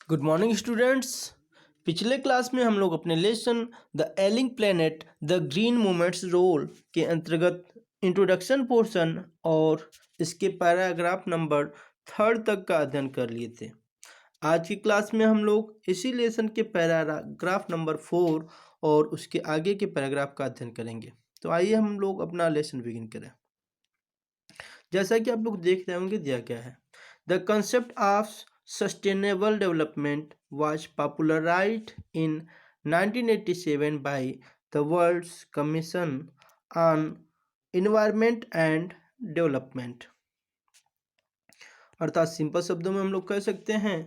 Good morning students. पिछले class में हम लोग अपने lesson the ailing planet the green movements role के अंतर्गत इंट्रोडक्शन पोर्शन और इसके पैराग्राफ नंबर 3 तक का अध्ययन कर लिए थे। आज की क्लास में हम लोग इसी लेसन के पैराग्राफ नंबर 4 और उसके आगे के पैराग्राफ का अध्ययन करेंगे। तो आइए हम लोग अपना लेसन बिगिन करें। जैसा कि आप लोग देख रहे होंगे दिया गया है, the concept of sustainable development was popularised in 1987 by the world's commission on environment and development. अर्थात सिंपल शब्दों में हम लोग कह सकते हैं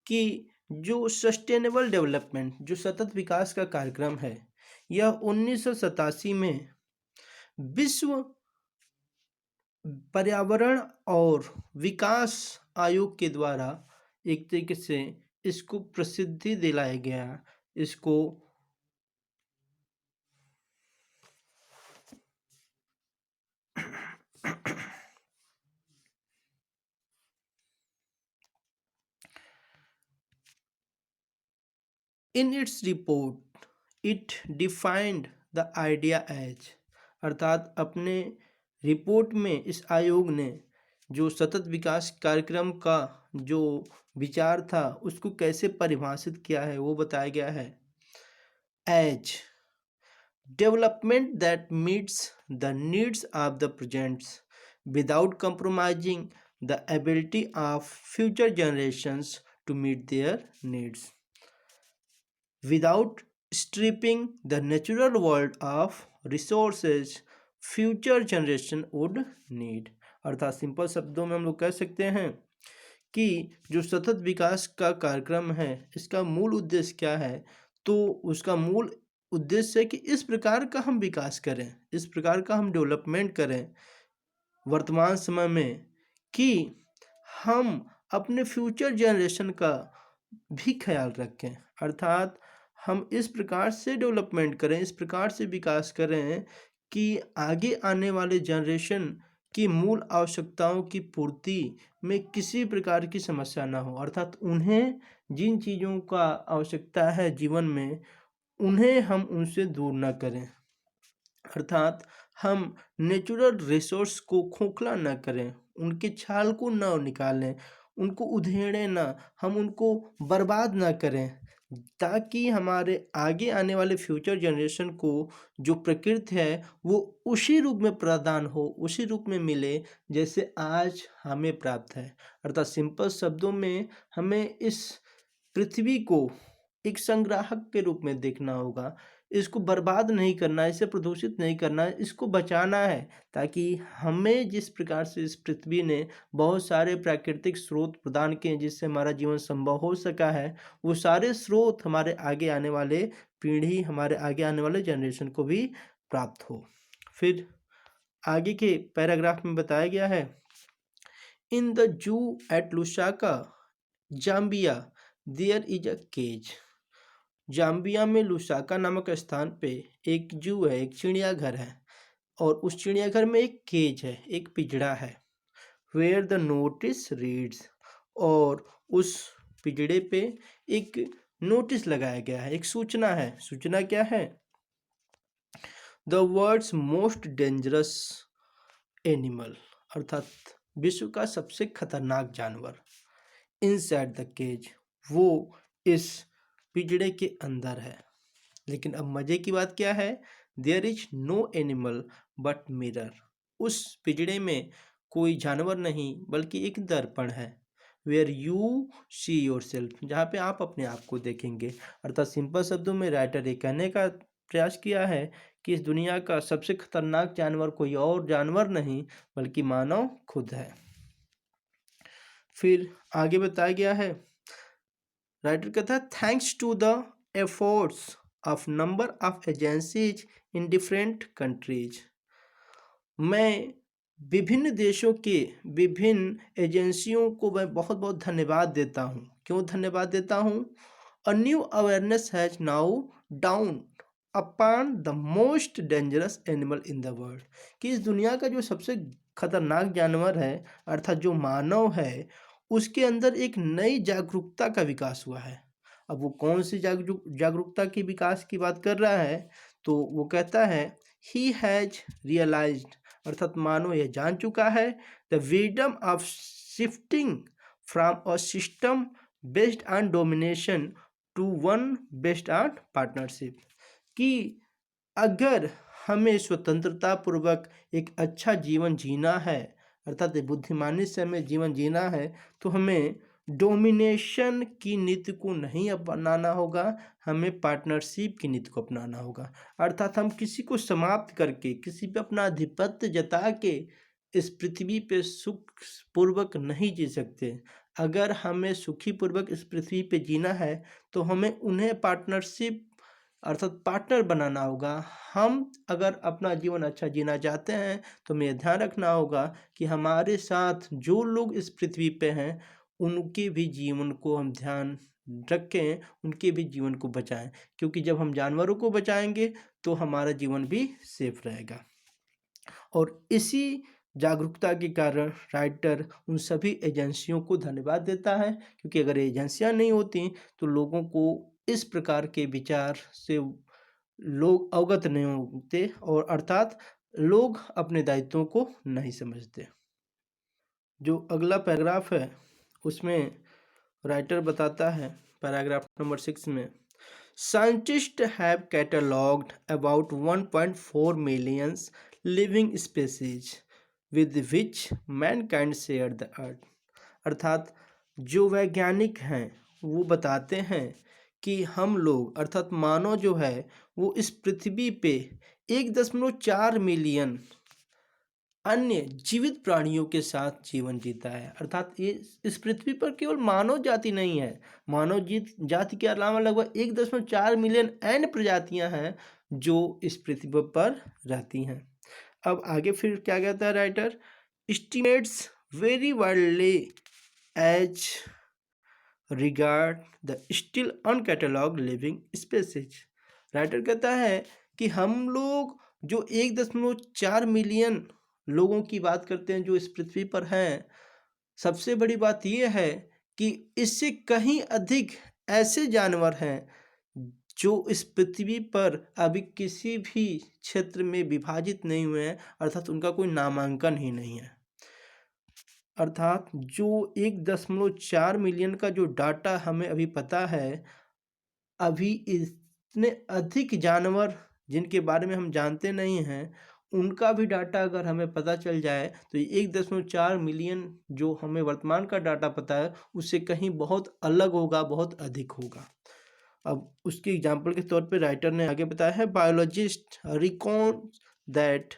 कि जो सस्टेनेबल डेवलपमेंट, जो सतत विकास का कार्यक्रम है, यह 1987 में विश्व पर्यावरण और विकास आयोग के द्वारा एक तरीके से इसको प्रसिद्धि दिलाया गया। इसको in its report it defined the idea as, अर्थात अपने रिपोर्ट में इस आयोग ने जो सतत विकास कार्यक्रम का जो विचार था उसको कैसे परिभाषित किया है वो बताया गया है। As development that meets the needs of the presents without compromising the ability of future generations to meet their needs, without stripping the natural world of resources future generation would need। अर्थात simple शब्दों में हम लोग कह सकते हैं कि जो सतत विकास का कार्यक्रम है इसका मूल उद्देश्य क्या है। तो उसका मूल उद्देश्य है कि इस प्रकार का हम विकास करें, इस प्रकार का हम डेवलपमेंट करें वर्तमान समय में कि हम अपने फ्यूचर जनरेशन का भी ख्याल रखें। अर्थात हम इस प्रकार से डेवलपमेंट करें, इस प्रकार से विकास करें कि आगे आने वाले जनरेशन की मूल आवश्यकताओं की पूर्ति में किसी प्रकार की समस्या ना हो। अर्थात उन्हें जिन चीज़ों का आवश्यकता है जीवन में, उन्हें हम उनसे दूर ना करें। अर्थात हम नेचुरल रिसोर्स को खोखला न करें, उनके छाल को न निकालें, उनको उधेड़ें ना, हम उनको बर्बाद ना करें, ताकि हमारे आगे आने वाले फ्यूचर जनरेशन को जो प्रकृति है वो उसी रूप में प्रदान हो, उसी रूप में मिले जैसे आज हमें प्राप्त है। अर्थात सिंपल शब्दों में हमें इस पृथ्वी को एक संग्राहक के रूप में देखना होगा। इसको बर्बाद नहीं करना, इसे प्रदूषित नहीं करना, इसको बचाना है, ताकि हमें जिस प्रकार से इस पृथ्वी ने बहुत सारे प्राकृतिक स्रोत प्रदान किए जिससे हमारा जीवन संभव हो सका है, वो सारे स्रोत हमारे आगे आने वाले पीढ़ी, हमारे आगे आने वाले जनरेशन को भी प्राप्त हो। फिर आगे के पैराग्राफ में बताया गया है, in the zoo at Lusaka Zambia there is a cage. Zambia में लुसाका नामक स्थान पे एक जू है, एक चिड़ियाघर है, और उस चिड़ियाघर में एक केज है, एक पिंजड़ा है। वेयर द नोटिस रीड्स, और उस पिंजड़े पे एक नोटिस लगाया गया है, एक सूचना है। सूचना क्या है? The world's most dangerous animal, अर्थात विश्व का सबसे खतरनाक जानवर, इनसाइड द केज, वो इस पिंजड़े के अंदर है। लेकिन अब मजे की बात क्या है? There is no animal but mirror, उस पिंजड़े में कोई जानवर नहीं बल्कि एक दर्पण है। Where you see yourself, जहाँ पे आप अपने आप को देखेंगे। अर्थात सिंपल शब्दों में राइटर ये कहने का प्रयास किया है कि इस दुनिया का सबसे खतरनाक जानवर कोई और जानवर नहीं बल्कि मानव खुद है। फिर आगे बताया गया है, राइटर कहता है, thanks to the efforts of number of agencies in different countries, मैं विभिन्न देशों के विभिन्न एजेंसियों को मैं बहुत बहुत धन्यवाद देता हूँ। क्यों धन्यवाद देता हूँ? A new awareness has now down upon the most dangerous animal in the world, कि इस दुनिया का जो सबसे खतरनाक जानवर है अर्थात जो मानव है, उसके अंदर एक नई जागरूकता का विकास हुआ है। अब वो कौन सी जागरूकता की विकास की बात कर रहा है, तो वो कहता है ही हैज रियलाइज्ड, अर्थात मानो यह जान चुका है, the wisdom of shifting from a system based on domination to one based on partnership, कि अगर हमें स्वतंत्रता पूर्वक एक अच्छा जीवन जीना है, अर्थात बुद्धिमानी से हमें जीवन जीना है, तो हमें डोमिनेशन की नीति को नहीं अपनाना होगा, हमें पार्टनरशिप की नीति को अपनाना होगा। अर्थात हम किसी को समाप्त करके, किसी पे अपना आधिपत्य जता के इस पृथ्वी पे सुख पूर्वक नहीं जी सकते। अगर हमें सुखी पूर्वक इस पृथ्वी पे जीना है, तो हमें उन्हें पार्टनरशिप अर्थात पार्टनर बनाना होगा। हम अगर अपना जीवन अच्छा जीना चाहते हैं, तो हमें ध्यान रखना होगा कि हमारे साथ जो लोग इस पृथ्वी पे हैं, उनके भी जीवन को हम ध्यान रखें, उनके भी जीवन को बचाएं, क्योंकि जब हम जानवरों को बचाएंगे तो हमारा जीवन भी सेफ रहेगा। और इसी जागरूकता के कारण राइटर उन सभी एजेंसियों को धन्यवाद देता है, क्योंकि अगर एजेंसियां नहीं होती तो लोगों को इस प्रकार के विचार से लोग अवगत नहीं होते, और अर्थात लोग अपने दायित्वों को नहीं समझते। जो अगला पैराग्राफ है उसमें राइटर बताता है, पैराग्राफ नंबर 6 में, Scientists have catalogued about 1.4 million living species with which mankind shared the earth। अर्थात जो वैज्ञानिक हैं वो बताते हैं कि हम लोग अर्थात मानव जो है वो इस पृथ्वी पे 1.4 मिलियन अन्य जीवित प्राणियों के साथ जीवन जीता है। अर्थात ये इस पृथ्वी पर केवल मानव जाति नहीं है, मानव जाति के अलावा लगभग 1.4 मिलियन अन्य प्रजातियां हैं जो इस पृथ्वी पर रहती हैं। अब आगे फिर क्या कहता है writer, estimates very widely as regard the still uncatalogued living species. Writer कहता है कि हम लोग जो 1.4 मिलियन लोगों की बात करते हैं जो इस पृथ्वी पर हैं, सबसे बड़ी बात यह है कि इससे कहीं अधिक ऐसे जानवर हैं जो इस पृथ्वी पर अभी किसी भी क्षेत्र में विभाजित नहीं हुए हैं, अर्थात उनका कोई नामांकन ही नहीं है। अर्थात जो 1.4 मिलियन का जो डाटा हमें अभी पता है, अभी इतने अधिक जानवर जिनके बारे में हम जानते नहीं हैं, उनका भी डाटा अगर हमें पता चल जाए तो 1.4 मिलियन जो हमें वर्तमान का डाटा पता है उससे कहीं बहुत अलग होगा, बहुत अधिक होगा। अब उसके एग्जाम्पल के तौर पे राइटर ने आगे बताया है, biologist record that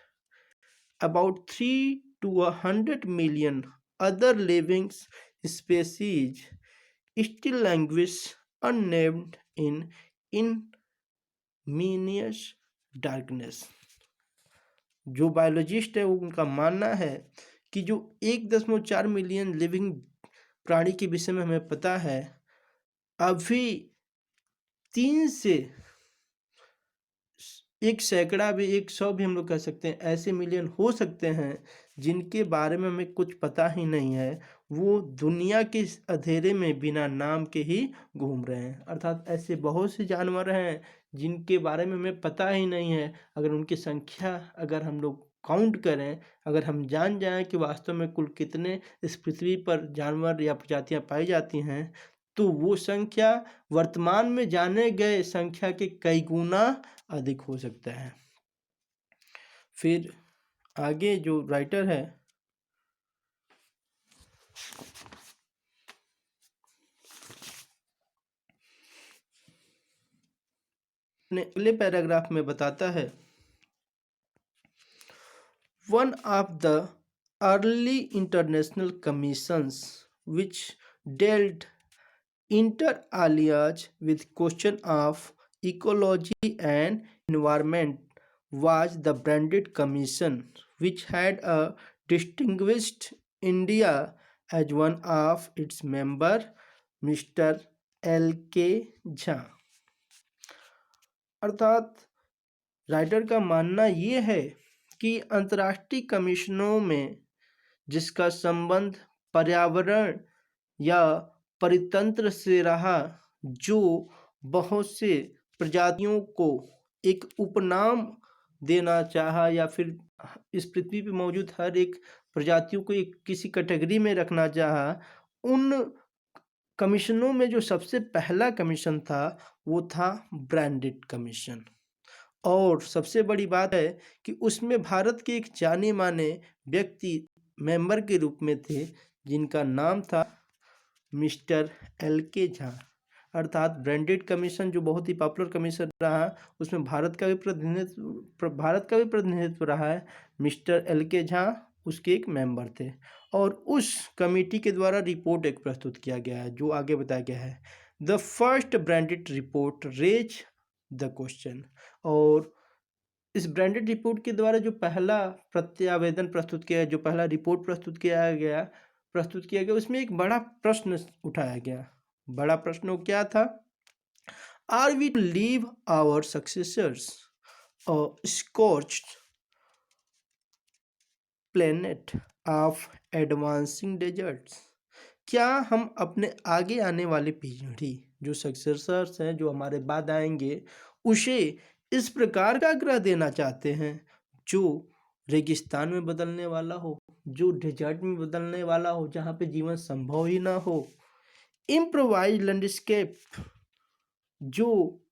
about 3 to 100 million other living species still languish unnamed in inminous darkness। जो बायोलॉजिस्ट है उनका मानना है कि जो 1.4 मिलियन लिविंग प्राणी के विषय में हमें पता है, अभी 3 से 100 भी, 100 भी हम लोग कह सकते हैं, ऐसे मिलियन हो सकते हैं जिनके बारे में हमें कुछ पता ही नहीं है, वो दुनिया के इस अंधेरे में बिना नाम के ही घूम रहे हैं। अर्थात ऐसे बहुत से जानवर हैं जिनके बारे में हमें पता ही नहीं है। अगर उनकी संख्या अगर हम लोग काउंट करें, अगर हम जान जाएं कि वास्तव में कुल कितने इस पृथ्वी पर जानवर या प्रजातियां पाई जाती हैं, तो वो संख्या वर्तमान में जाने गए संख्या के कई गुना अधिक हो सकता है। फिर आगे जो राइटर है अपने अगले पैराग्राफ में बताता है, one of the early international commissions which dealt inter alias with question of ecology and environment was the Brundtland Commission, which had a distinguished India as one of its member, Mr. L.K. Jha। अर्थात writer का मानना ये है कि अंतर्राष्ट्रीय कमीशनों में जिसका संबंध पर्यावरण या परितंत्र से रहा, जो बहुत से प्रजातियों को एक उपनाम देना चाहा या फिर इस पृथ्वी पे मौजूद हर एक प्रजातियों को एक किसी कैटेगरी में रखना चाहा। उन कमीशनों में जो सबसे पहला कमीशन था वो था ब्रांडेट कमीशन। और सबसे बड़ी बात है कि उसमें भारत के एक जाने माने व्यक्ति मेंबर के रूप में थे, जिनका नाम था मिस्टर LK झा। अर्थात ब्रांडेड कमीशन जो बहुत ही पॉपुलर कमीशन रहा, उसमें भारत का भी प्रतिनिधित्व रहा है। मिस्टर LK झा उसके एक मेंबर थे और उस कमेटी के द्वारा रिपोर्ट एक प्रस्तुत किया गया है, जो आगे बताया गया है। The first branded report raise the question. और इस ब्रांडेड रिपोर्ट के द्वारा जो पहला प्रत्यावेदन प्रस्तुत किया, जो पहला रिपोर्ट प्रस्तुत किया गया, उसमें एक बड़ा प्रश्न उठाया गया। बड़ा प्रश्न क्या था? Are we to leave our successors scorched planet of advancing deserts? क्या हम अपने आगे आने वाली पीढ़ी, जो सक्सेसर्स हैं, जो हमारे बाद आएंगे, उसे इस प्रकार का ग्रह देना चाहते हैं जो रेगिस्तान में बदलने वाला हो, जो डेजर्ट में बदलने वाला हो, जहाँ पे जीवन संभव ही ना हो? इम्प्रोवाइज लैंडस्केप जो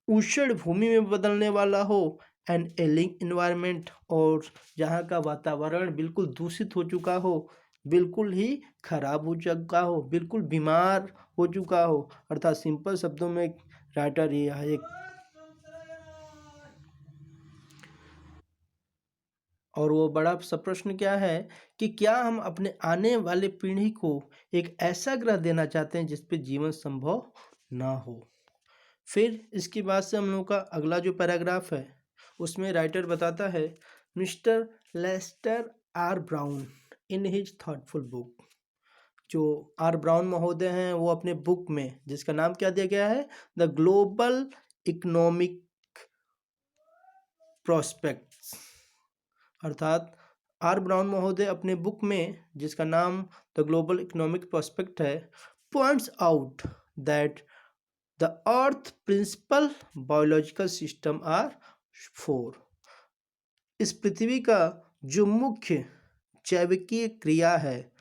ऊषण भूमि में बदलने वाला हो, एंड एलिंग इन्वायरमेंट और जहाँ का वातावरण बिल्कुल दूषित हो चुका हो, बिल्कुल ही खराब हो चुका हो, बिल्कुल बीमार हो चुका हो। अर्थात सिंपल शब्दों में राइटर ये एक और वो बड़ा सा प्रश्न क्या है कि क्या हम अपने आने वाले पीढ़ी को एक ऐसा ग्रह देना चाहते हैं जिस पे जीवन संभव ना हो। फिर इसके बाद से हम लोग का अगला जो पैराग्राफ है उसमें राइटर बताता है, mister Lester R Brown in his thoughtful book. जो आर ब्राउन महोदय हैं वो अपने बुक में, जिसका नाम क्या दिया गया है, द ग्लोबल इकोनॉमिक प्रोस्पेक्ट्स। अर्थात आर ब्राउन महोदय अपने बुक में, जिसका नाम द ग्लोबल इकोनॉमिक प्रोस्पेक्ट है, points out that the earth principal biological system are 4। इस पृथ्वी का जो मुख्य जैविकीय क्रिया है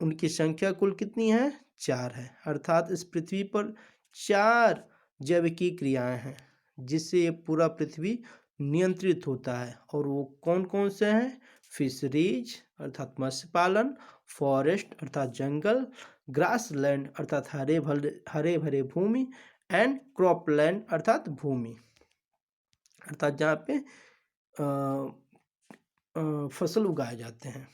उनकी संख्या कुल कितनी है? 4 है। अर्थात इस पृथ्वी पर 4 जैविकीय क्रियाएं हैं जिससे ये पूरा पृथ्वी नियंत्रित होता है। और वो कौन कौन से हैं? फिशरीज अर्थात मत्स्य पालन, फॉरेस्ट अर्थात जंगल, ग्रासलैंड अर्थात हरे भरे भूमि, एंड क्रॉपलैंड अर्थात भूमि, अर्थात जहाँ पे फसल उगाए जाते हैं।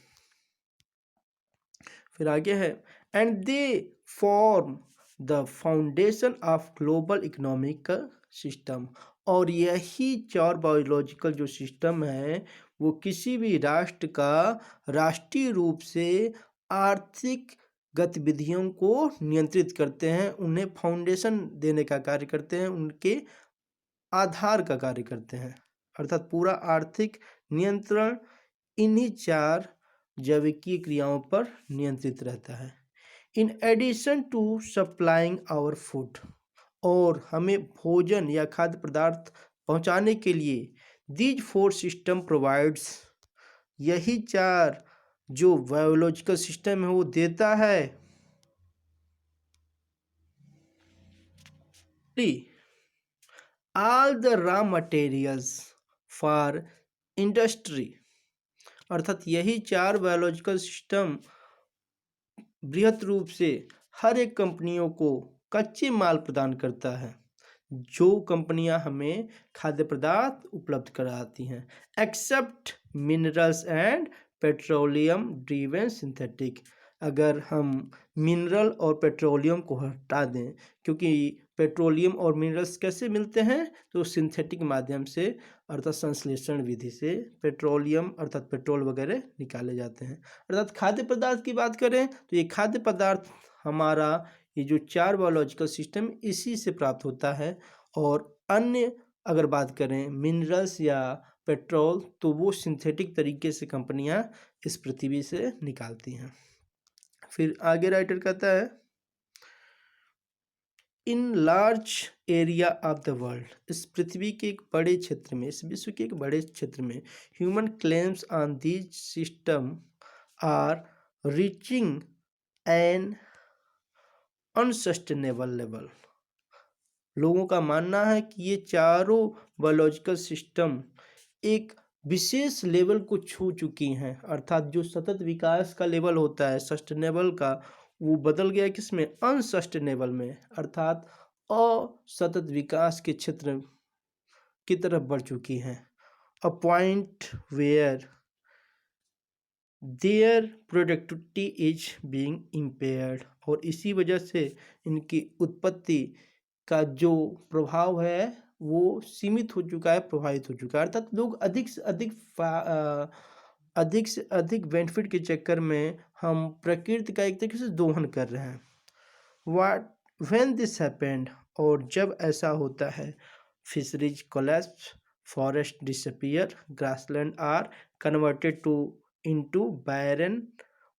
फिर आगे है, and they form the foundation of global economic system. और यही 4 बायोलॉजिकल जो सिस्टम है वो किसी भी राष्ट्र का राष्ट्रीय रूप से आर्थिक गतिविधियों को नियंत्रित करते हैं, उन्हें फाउंडेशन देने का कार्य करते हैं, उनके आधार का कार्य करते हैं। अर्थात पूरा आर्थिक नियंत्रण इन्हीं 4 जैविकीय क्रियाओं पर नियंत्रित रहता है। In addition to supplying our food, और हमें भोजन या खाद्य पदार्थ पहुंचाने के लिए दीज 4 सिस्टम प्रोवाइड्स, यही 4 जो बायोलॉजिकल सिस्टम है वो देता है all the raw materials for industry. अर्थात यही 4 बायोलॉजिकल सिस्टम बृहत रूप से हर एक कंपनियों को कच्चे माल प्रदान करता है, जो कंपनियां हमें खाद्य पदार्थ उपलब्ध कराती हैं, except minerals and petroleum driven synthetic. अगर हम मिनरल और पेट्रोलियम को हटा दें, क्योंकि पेट्रोलियम और मिनरल्स कैसे मिलते हैं, तो सिंथेटिक माध्यम से अर्थात संश्लेषण विधि से पेट्रोलियम अर्थात पेट्रोल वगैरह निकाले जाते हैं। अर्थात खाद्य पदार्थ की बात करें तो ये खाद्य पदार्थ हमारा ये जो 4 बायोलॉजिकल सिस्टम इसी से प्राप्त होता है। और अन्य अगर बात करें मिनरल्स या पेट्रोल, तो वो सिंथेटिक तरीके से कंपनियां इस पृथ्वी से निकालती हैं। फिर आगे राइटर कहता है, in large area of the world, इस पृथ्वी के एक बड़े क्षेत्र में, इस विश्व के एक बड़े क्षेत्र में, human claims on these system are reaching an unsustainable level. लोगों का मानना है कि ये चारों बायोलॉजिकल सिस्टम एक विशेष लेवल को छू चुकी हैं, अर्थात जो सतत विकास का लेवल होता है सस्टेनेबल का, वो बदल गया किसमें, अनसस्टेनेबल में, अर्थात असतत विकास के क्षेत्र की तरफ बढ़ चुकी हैं। A point where their productivity is being impaired, और इसी वजह से इनकी उत्पत्ति का जो प्रभाव है वो सीमित हो चुका है, प्रभावित हो चुका है, अर्थात लोग अधिक से अधिक बेनिफिट के चक्कर में हम प्रकृति का एक तरीके से दोहन कर रहे हैं। व्हाट व्हेन दिस हैपेंड, और जब ऐसा होता है, fisheries collapse, forest disappear, grassland are converted to into barren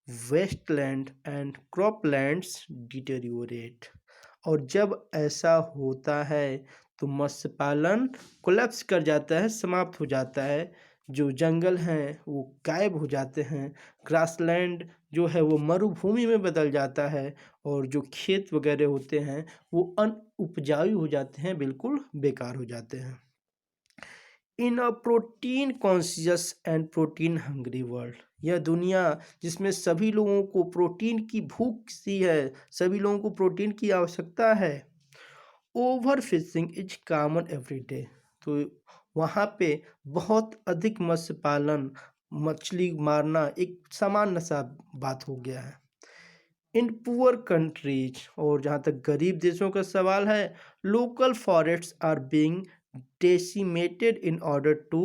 wasteland and croplands deteriorate, और जब ऐसा होता है तो मत्स्य पालन कोलैप्स कर जाता है, समाप्त हो जाता है, जो जंगल हैं वो गायब हो जाते हैं, ग्रासलैंड जो है वो मरुभूमि में बदल जाता है, और जो खेत वगैरह होते हैं वो अनउपजाऊ हो जाते हैं, बिल्कुल बेकार हो जाते हैं। In a protein conscious and protein hungry world, यह दुनिया जिसमें सभी लोगों को प्रोटीन की भूख सी है, सभी लोगों को प्रोटीन की आवश्यकता है, over fishing is common everyday, तो वहाँ पे बहुत अधिक मत्स्य पालन, मछली मारना एक सामान्य सा बात हो गया है। इन पुअर कंट्रीज, और जहाँ तक गरीब देशों का सवाल है, local forests are being decimated in order to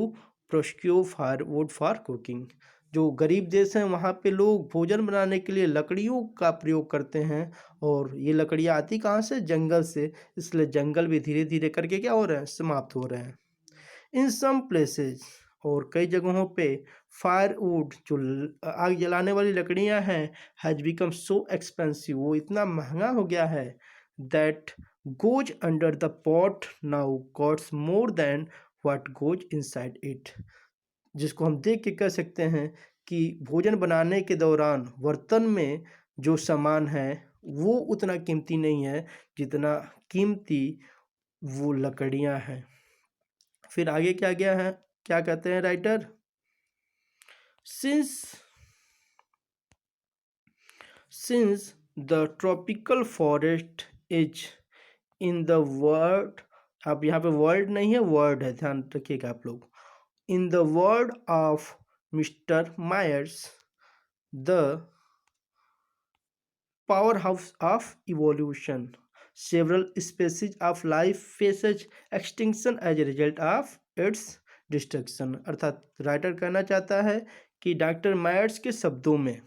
procure firewood for cooking, जो गरीब देश हैं वहाँ पे लोग भोजन बनाने के लिए लकड़ियों का प्रयोग करते हैं, और ये लकड़ियाँ आती कहाँ से, जंगल से, इसलिए जंगल भी धीरे धीरे करके क्या हो रहे हैं, समाप्त हो रहे हैं। इन सम प्लेसेस, और कई जगहों पे फायरवुड जो आग जलाने वाली लकड़ियां हैं हैज बिकम सो एक्सपेंसिव, वो इतना महंगा हो गया है, that goes under the pot now cost more than what goes inside it, जिसको हम देख के कह सकते हैं कि भोजन बनाने के दौरान बर्तन में जो सामान है वो उतना कीमती नहीं है जितना कीमती वो लकड़ियां हैं। फिर आगे क्या गया है, क्या कहते हैं writer, since the tropical forest is in the world, अब यहाँ पे वर्ल्ड नहीं है, वर्ड है, ध्यान रखिएगा आप लोग, in the word of mister Myers, the powerhouse of evolution, several species of life faces extinction as a result of its destruction, अर्थात राइटर कहना चाहता है कि डॉक्टर मायर्स के शब्दों में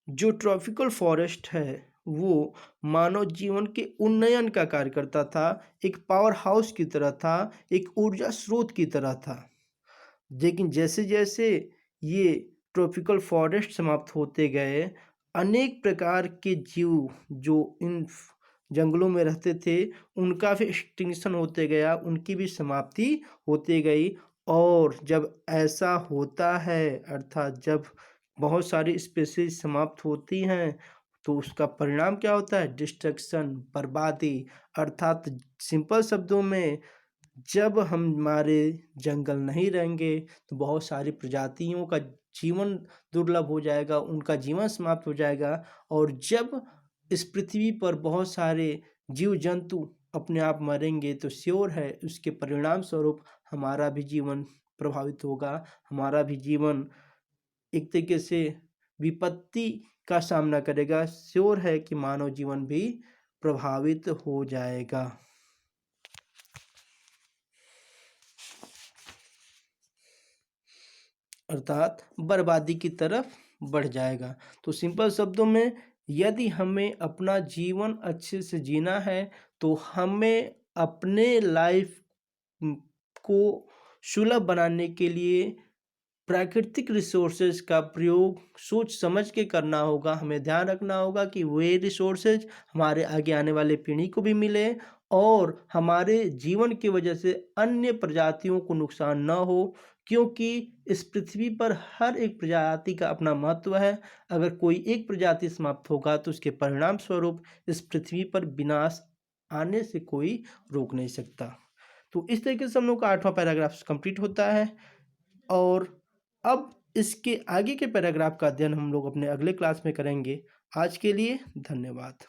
जो ट्रॉपिकल फॉरेस्ट है वो मानव जीवन के उन्नयन का कार्य करता था, एक पावर हाउस की तरह था, एक ऊर्जा स्रोत की तरह था, लेकिन जैसे जैसे ये ट्रॉपिकल फॉरेस्ट समाप्त होते गए, अनेक प्रकार के जीव जो इन जंगलों में रहते थे उनका भी एक्सटिंक्शन होते गया, उनकी भी समाप्ति होती गई, और जब ऐसा होता है, अर्थात जब बहुत सारी स्पीशीज समाप्त होती हैं तो उसका परिणाम क्या होता है, डिस्ट्रक्शन, बर्बादी, अर्थात सिंपल शब्दों में जब हमारे जंगल नहीं रहेंगे तो बहुत सारी प्रजातियों का जीवन दुर्लभ हो जाएगा, उनका जीवन समाप्त हो जाएगा, और जब इस पृथ्वी पर बहुत सारे जीव जंतु अपने आप मरेंगे तो श्योर है उसके परिणाम स्वरूप हमारा भी जीवन प्रभावित होगा, हमारा भी जीवन एक तरीके से विपत्ति का सामना करेगा, श्योर है कि मानव जीवन भी प्रभावित हो जाएगा। अर्थात बर्बादी की तरफ बढ़ जाएगा। तो सिंपल शब्दों में यदि हमें अपना जीवन अच्छे से जीना है तो हमें अपने लाइफ को सुलभ बनाने के लिए प्राकृतिक रिसोर्सेज का प्रयोग सोच समझ के करना होगा। हमें ध्यान रखना होगा कि वे रिसोर्सेज हमारे आगे आने वाले पीढ़ी को भी मिले और हमारे जीवन की वजह से अन्य प्रजातियों को नुकसान न हो, क्योंकि इस पृथ्वी पर हर एक प्रजाति का अपना महत्व है। अगर कोई एक प्रजाति समाप्त होगा तो उसके परिणाम स्वरूप इस पृथ्वी पर विनाश आने से कोई रोक नहीं सकता। तो इस तरीके से हम लोग का 8वां पैराग्राफ कंप्लीट होता है और अब इसके आगे के पैराग्राफ का अध्ययन हम लोग अपने अगले क्लास में करेंगे। आज के लिए धन्यवाद।